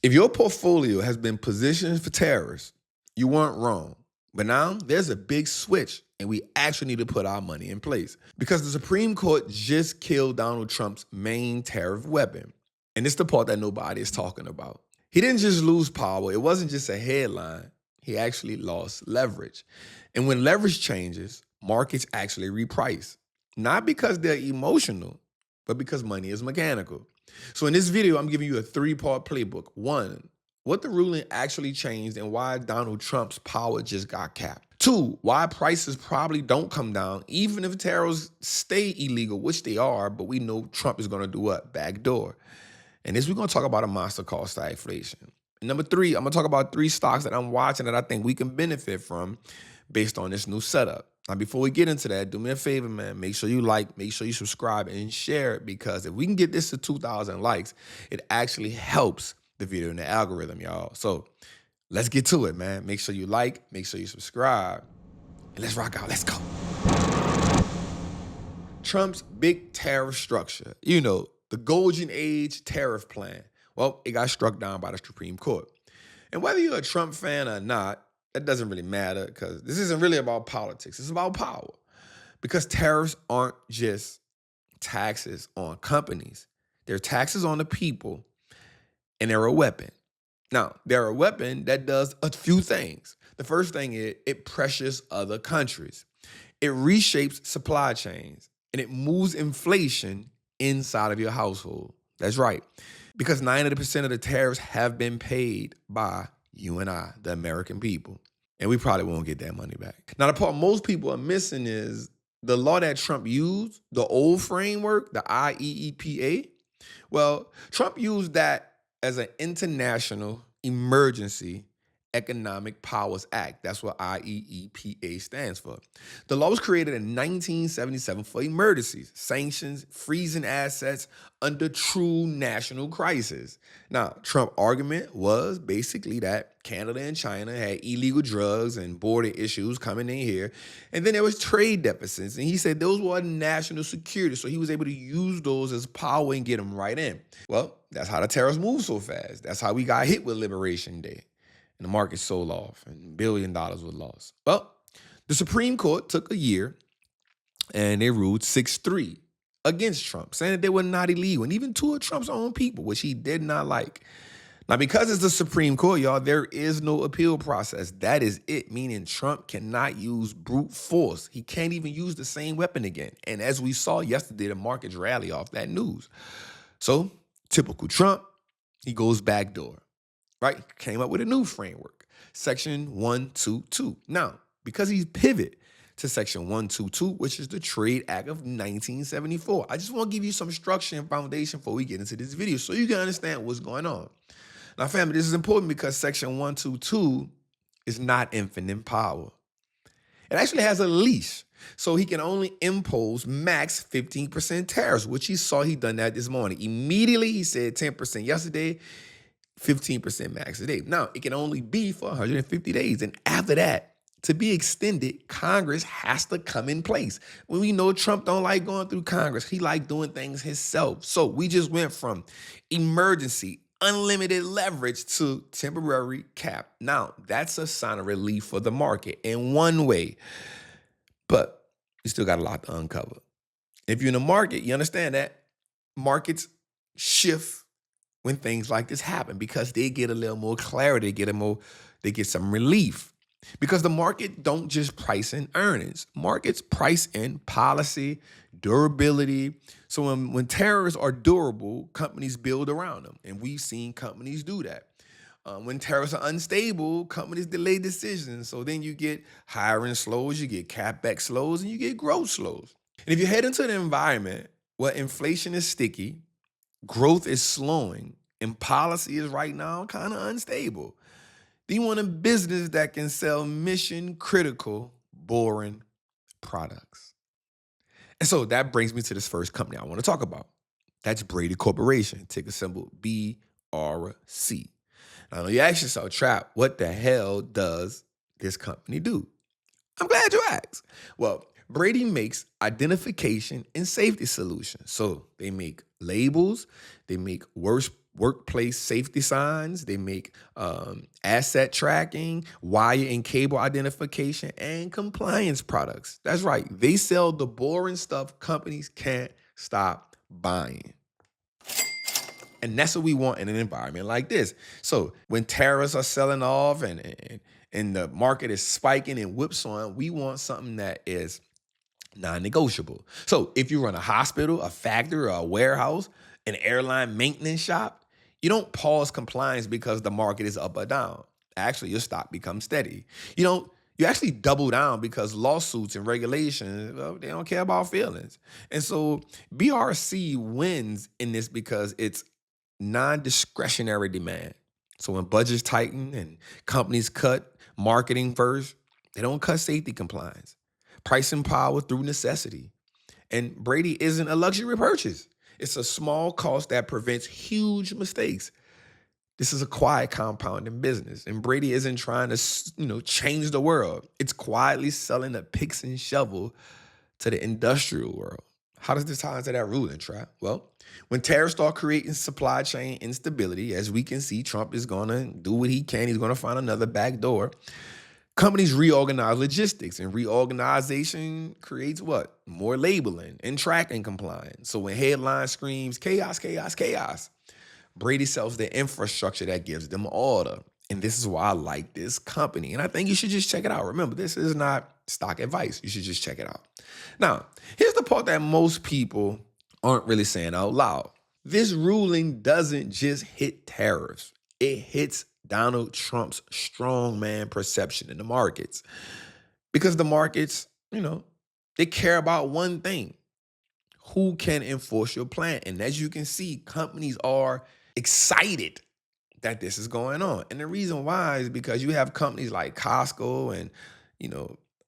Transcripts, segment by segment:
If your portfolio has been positioned for tariffs, you weren't wrong. But now there's a big switch and we actually need to put our money in place because the Supreme Court just killed Donald Trump's main tariff weapon. And it's the part that nobody is talking about. He didn't just lose power. It wasn't just a headline. He actually lost leverage. And when leverage changes, markets actually reprice. Not because they're emotional, but because money is mechanical. So in this video, I'm giving you a 3-part playbook. 1, what the ruling actually changed and why Donald Trump's power just got capped. 2, why prices probably don't come down even if tariffs stay illegal, which they are, but we know Trump is going to do what? Backdoor. And this, we're going to talk about a monster called stagflation. And number 3, I'm going to talk about 3 stocks that I'm watching that I think we can benefit from based on this new setup. Now, before we get into that, do me a favor, man. Make sure you like, make sure you subscribe, and share it, because if we can get this to 2,000 likes, it actually helps the video in the algorithm, y'all. So let's get to it, man. Make sure you like, make sure you subscribe, and let's rock out. Let's go. Trump's big tariff structure, you know, the golden age tariff plan. Well, it got struck down by the Supreme Court. And whether you're a Trump fan or not, that doesn't really matter, because this isn't really about politics. It's about power. Because tariffs aren't just taxes on companies. They're taxes on the people, and they're a weapon. Now, they're a weapon that does a few things. The first thing is it pressures other countries. It reshapes supply chains, and it moves inflation inside of your household. That's right. Because 90% of the tariffs have been paid by you and I, the American people. And we probably won't get that money back. Now, the part most people are missing is the law that Trump used, the old framework, the IEEPA. Well, Trump used that as an international emergency Economic Powers Act. That's what IEEPA stands for. The law was created in 1977 for emergencies, sanctions, freezing assets under true national crisis. Now, Trump's argument was basically that Canada and China had illegal drugs and border issues coming in here, and then there was trade deficits, and he said those were national security, so he was able to use those as power and get them right in. Well, that's how the tariffs moved so fast. That's how we got hit with Liberation Day. And the market sold off, and $1 billion was lost. Well, the Supreme Court took a year, and they ruled 6-3 against Trump, saying that they were not illegal, and even 2 of Trump's own people, which he did not like. Now, because it's the Supreme Court, y'all, there is no appeal process. That is it, meaning Trump cannot use brute force. He can't even use the same weapon again. And as we saw yesterday, the markets rally off that news. So, typical Trump, he goes backdoor. Right? Came up with a new framework, Section 122. Now, because he's pivot to Section 122, which is the Trade Act of 1974, I just want to give you some structure and foundation before we get into this video so you can understand what's going on. Now, family, this is important because Section 122 is not infinite power. It actually has a leash, so he can only impose max 15% tariffs, which he saw he done that this morning. Immediately, he said 10% yesterday, 15% max a day. Now, it can only be for 150 days. And after that, to be extended, Congress has to come in place. When we know Trump don't like going through Congress, he like doing things himself. So we just went from emergency, unlimited leverage to temporary cap. Now, that's a sign of relief for the market in one way, but you still got a lot to uncover. If you're in the market, you understand that markets shift when things like this happen because they get a little more clarity, they get some relief. Because the market don't just price in earnings. Markets price in policy, durability. So when tariffs are durable, companies build around them. And we've seen companies do that. When tariffs are unstable, companies delay decisions. So then you get hiring slows, you get CapEx slows, and you get growth slows. And if you head into an environment where inflation is sticky, growth is slowing, and policy is right now kind of unstable, then you want a business that can sell mission-critical, boring products. And so that brings me to this first company I want to talk about. That's Brady Corporation, ticker symbol BRC. Now, you ask yourself, Trap, what the hell does this company do? I'm glad you asked. Well, Brady makes identification and safety solutions. So they make labels, they make workplace safety signs. They make asset tracking, wire and cable identification, and compliance products. That's right. They sell the boring stuff companies can't stop buying. And that's what we want in an environment like this. So when tariffs are selling off and the market is spiking and whipsawing, we want something that is non-negotiable. So if you run a hospital, a factory, or a warehouse, an airline maintenance shop, you don't pause compliance because the market is up or down. Actually, your stock becomes steady. You actually double down because lawsuits and regulations, well, they don't care about feelings. And so BRC wins in this because it's non-discretionary demand. So when budgets tighten and companies cut marketing first, they don't cut safety compliance. Pricing power through necessity. And Brady isn't a luxury purchase. It's a small cost that prevents huge mistakes. This is a quiet compounding business. And Brady isn't trying to, change the world. It's quietly selling a picks and shovel to the industrial world. How does this tie into that ruling, Trap? Well, when tariffs start creating supply chain instability, as we can see, Trump is going to do what he can. He's going to find another back door. Companies reorganize logistics, and reorganization creates what? More labeling and tracking compliance. So when headline screams, chaos, chaos, chaos, Brady sells the infrastructure that gives them order. And this is why I like this company. And I think you should just check it out. Remember, this is not stock advice. You should just check it out. Now, here's the part that most people aren't really saying out loud. This ruling doesn't just hit tariffs. It hits Donald Trump's strongman perception in the markets. Because the markets, they care about one thing. Who can enforce your plan? And as you can see, companies are excited that this is going on. And the reason why is because you have companies like Costco and,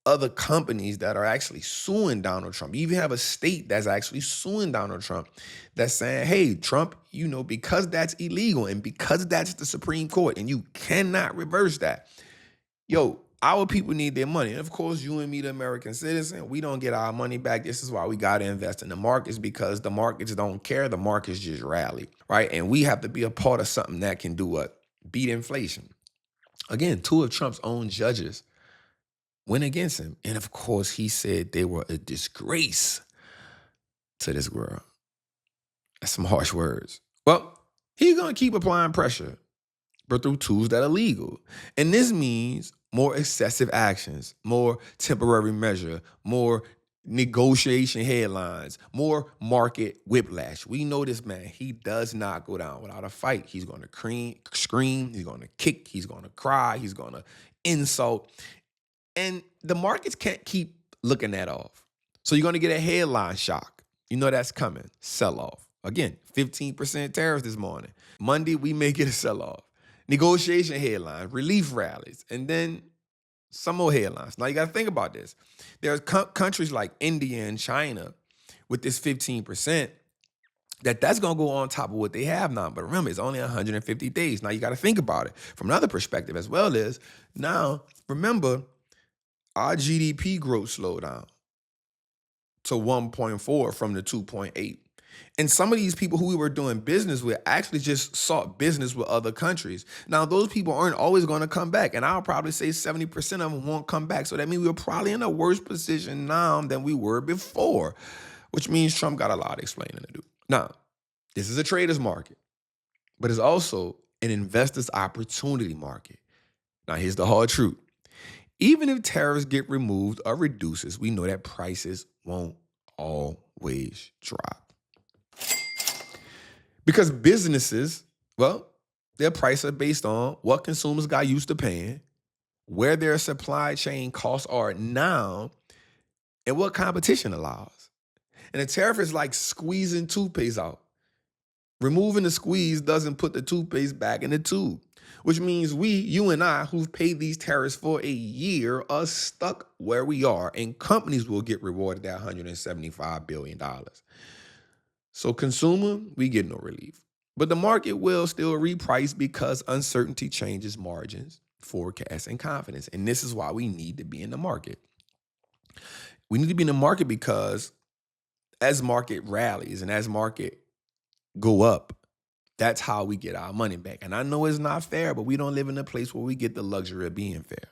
other companies that are actually suing Donald Trump. You even have a state that's actually suing Donald Trump that's saying, hey, Trump, because that's illegal and because that's the Supreme Court and you cannot reverse that. Our people need their money. And of course, you and me, the American citizen, we don't get our money back. This is why we got to invest in the markets, because the markets don't care. The markets just rally, right? And we have to be a part of something that can do what? Beat inflation. Again, 2 of Trump's own judges went against him. And of course, he said they were a disgrace to this world. That's some harsh words. Well, he's going to keep applying pressure, but through tools that are legal. And this means more excessive actions, more temporary measure, more negotiation headlines, more market whiplash. We know this man. He does not go down without a fight. He's going to scream, he's going to kick, he's going to cry, he's going to insult. And the markets can't keep looking that off. So you're going to get a headline shock. That's coming. Sell-off. Again, 15% tariffs this morning. Monday, we may get a sell-off. Negotiation headlines, relief rallies, and then some more headlines. Now, you got to think about this. There's countries like India and China with this 15% that's going to go on top of what they have now. But remember, it's only 150 days. Now, you got to think about it from another perspective as well as, now, remember, our GDP growth slowed down to 1.4 from the 2.8. And some of these people who we were doing business with actually just sought business with other countries. Now, those people aren't always going to come back. And I'll probably say 70% of them won't come back. So that means we're probably in a worse position now than we were before, which means Trump got a lot of explaining to do. Now, this is a trader's market, but it's also an investor's opportunity market. Now, here's the hard truth. Even if tariffs get removed or reduces, we know that prices won't always drop. Because businesses, their prices are based on what consumers got used to paying, where their supply chain costs are now, and what competition allows. And a tariff is like squeezing toothpaste out. Removing the squeeze doesn't put the toothpaste back in the tube, which means you and I, who've paid these tariffs for a year, are stuck where we are, and companies will get rewarded at $175 billion. So consumer, we get no relief. But the market will still reprice because uncertainty changes margins, forecasts, and confidence. And this is why we need to be in the market. We need to be in the market because as market rallies and as market go up, That's how we get our money back. And I know it's not fair, but we don't live in a place where we get the luxury of being fair.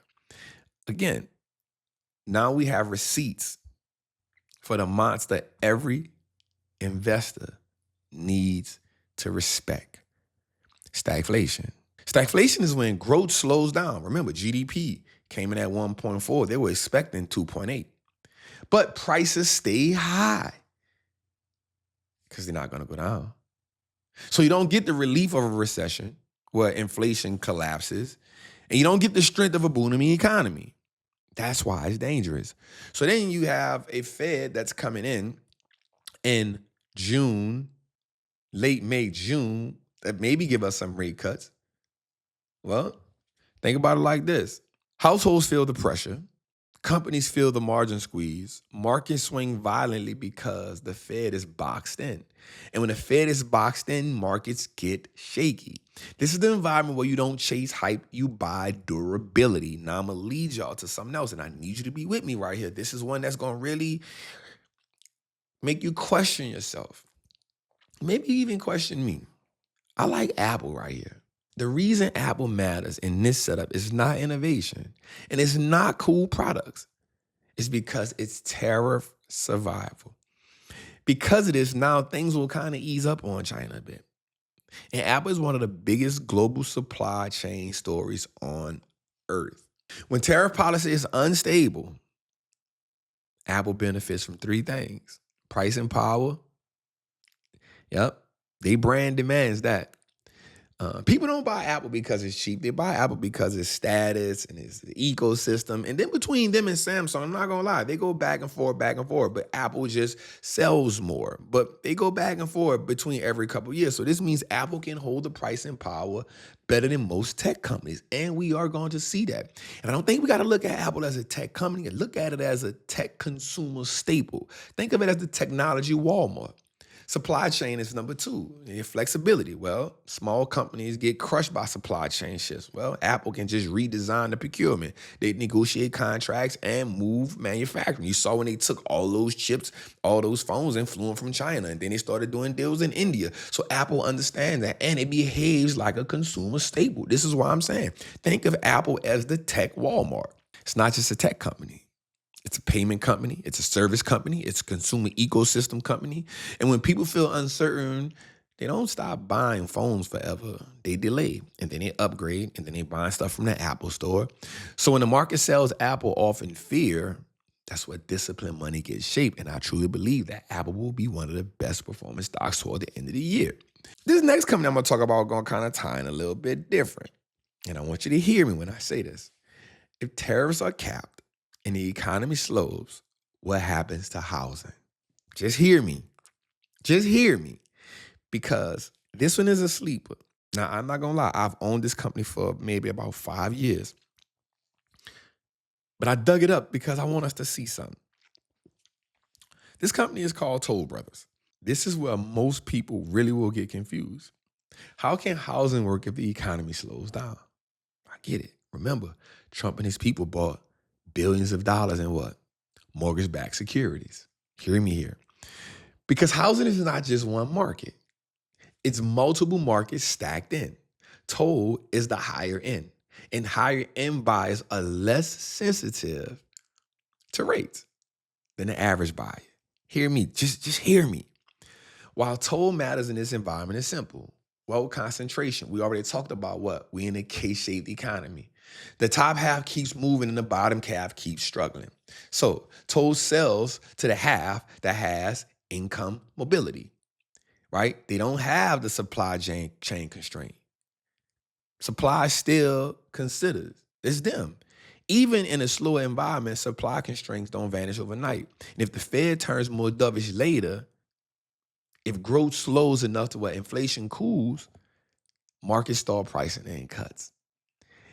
Again, now we have receipts for the monster every investor needs to respect. Stagflation. Stagflation is when growth slows down. Remember, GDP came in at 1.4. They were expecting 2.8. But prices stay high because they're not going to go down. So you don't get the relief of a recession where inflation collapses, and you don't get the strength of a booming economy. That's why it's dangerous. So then you have a Fed that's coming in June, late May, June, that maybe give us some rate cuts. Well, think about it like this. Households feel the pressure. Companies feel the margin squeeze. Markets swing violently because the Fed is boxed in. And when the Fed is boxed in, markets get shaky. This is the environment where you don't chase hype, you buy durability. Now I'm going to lead y'all to something else, and I need you to be with me right here. This is one that's going to really make you question yourself. Maybe even question me. I like Apple right here. The reason Apple matters in this setup is not innovation, and it's not cool products. It's because it's tariff survival. Because of this, now things will kind of ease up on China a bit. And Apple is one of the biggest global supply chain stories on earth. When tariff policy is unstable, Apple benefits from three things: pricing power. Yep, they brand demands that. People don't buy Apple because it's cheap. They buy Apple because it's status and it's the ecosystem. And then between them and Samsung, I'm not going to lie, they go back and forth. But Apple just sells more. But they go back and forth between every couple of years. So this means Apple can hold the pricing power better than most tech companies. And we are going to see that. And I don't think we got to look at Apple as a tech company. Look at it as a tech consumer staple. Think of it as the technology Walmart. Supply chain is number two. Flexibility. Well, small companies get crushed by supply chain shifts. Well, Apple can just redesign the procurement. They negotiate contracts and move manufacturing. You saw when they took all those chips, all those phones, and flew them from China. And then they started doing deals in India. So Apple understands that, and it behaves like a consumer staple. This is why I'm saying, think of Apple as the tech Walmart. It's not just a tech company. It's a payment company. It's a service company. It's a consumer ecosystem company. And when people feel uncertain, they don't stop buying phones forever. They delay, and then they upgrade, and then they buy stuff from the Apple store. So when the market sells Apple off in fear, that's where disciplined money gets shaped. And I truly believe that Apple will be one of the best performing stocks toward the end of the year. This next company I'm going to talk about going to kind of tie in a little bit different. And I want you to hear me when I say this. If tariffs are capped, and the economy slows, what happens to housing? Just hear me. Just hear me. Because this one is a sleeper. Now, I'm not going to lie. I've owned this company for maybe about 5 years. But I dug it up because I want us to see something. This company is called Toll Brothers. This is where most people really will get confused. How can housing work if the economy slows down? I get it. Remember, Trump and his people bought billions of dollars in what? Mortgage-backed securities. Hear me here. Because housing is not just one market. It's multiple markets stacked in. Toll is the higher end. And higher end buyers are less sensitive to rates than the average buyer. Hear me. Just hear me. While Toll matters in this environment, it's simple. Wealth concentration. We already talked about what? We in a K-shaped economy. The top half keeps moving and the bottom half keeps struggling. So Toll sells to the half that has income mobility, right? They don't have the supply chain constraint. Supply still considers. It's them. Even in a slower environment, supply constraints don't vanish overnight. And if the Fed turns more dovish later, if growth slows enough to where inflation cools, markets start pricing in cuts.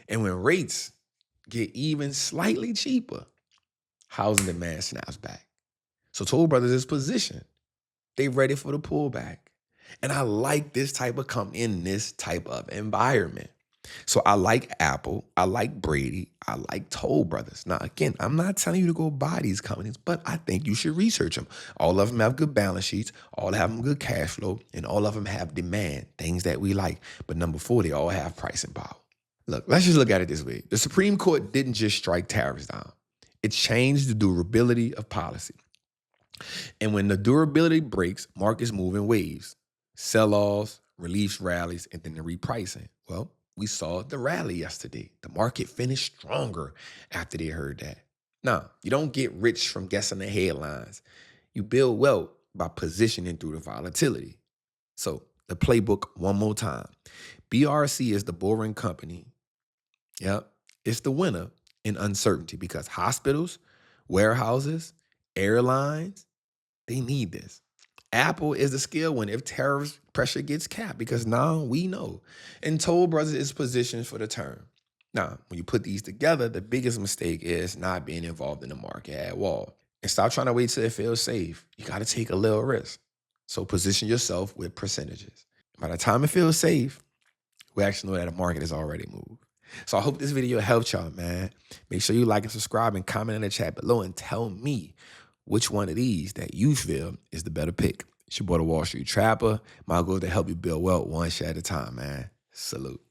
And when rates get even slightly cheaper, housing demand snaps back. So Toll Brothers is positioned. They ready for the pullback. And I like this type of company in this type of environment. So I like Apple, I like Brady, I like Toll Brothers. Now, again, I'm not telling you to go buy these companies, but I think you should research them. All of them have good balance sheets, all have them good cash flow, and all of them have demand, things that we like. But number four, they all have pricing power. Look, let's just look at it this way. The Supreme Court didn't just strike tariffs down. It changed the durability of policy. And when the durability breaks, markets move in waves. Sell-offs, relief rallies, and then the repricing. Well, we saw the rally yesterday. The market finished stronger after they heard that. Now, you don't get rich from guessing the headlines. You build wealth by positioning through the volatility. So, the playbook one more time. BRC is the boring company. Yep. It's the winner in uncertainty because hospitals, warehouses, airlines, they need this. Apple is the scale winner if tariff pressure gets capped because now we know. And Toll Brothers is positioned for the turn. Now, when you put these together, the biggest mistake is not being involved in the market at all. And stop trying to wait till it feels safe. You got to take a little risk. So position yourself with percentages. By the time it feels safe, we actually know that the market has already moved. So I hope this video helped y'all, man. Make sure you like and subscribe and comment in the chat below and tell me which one of these that you feel is the better pick. It's your boy, the Wall Street Trapper. My goal is to help you build wealth one share at a time, man. Salute.